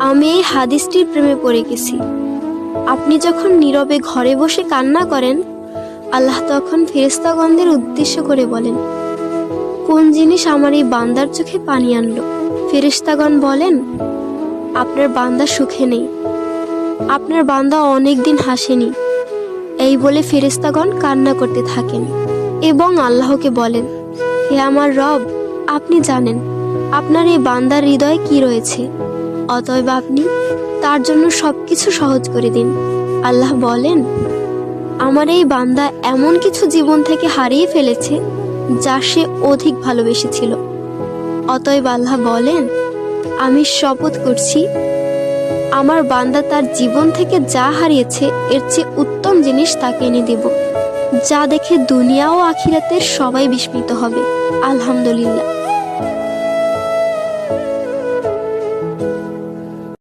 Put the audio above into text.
আমি এই হাদিসটির প্রেমে পড়ে গেছি। আপনি যখন নীরবে ঘরে বসে কান্না করেন, আল্লাহ তখন ফেরেশতাগণদের উদ্দেশ্য করে বলেন, কোন জিনিস আমার এই বান্দার চোখে পানি আনলো? ফেরেশতাগণ বলেন, আপনার বান্দা সুখে নেই, আপনার বান্দা অনেকদিন হাসেনি। এই বলে ফেরেশতাগণ কান্না করতে থাকেন এবং আল্লাহকে বলেন, হে আমার রব, আপনি জানেন আপনার এই বান্দার হৃদয়ে কি রয়েছে, অতএব আপনি তার জন্য সবকিছু সহজ করে দিন। আল্লাহ বলেন, আমার এই বান্দা এমন কিছু জীবন থেকে হারিয়ে ফেলেছে যা সে অধিক ভালোবেসেছিল। অতএব আল্লাহ বলেন, আমি শপথ করছি, আমার বান্দা তার জীবন থেকে যা হারিয়েছে এর চেয়ে উত্তম জিনিস তাকে এনে দেব, যা দেখে দুনিয়া ও আখিরাতের সবাই বিস্মিত হবে। আলহামদুলিল্লাহ।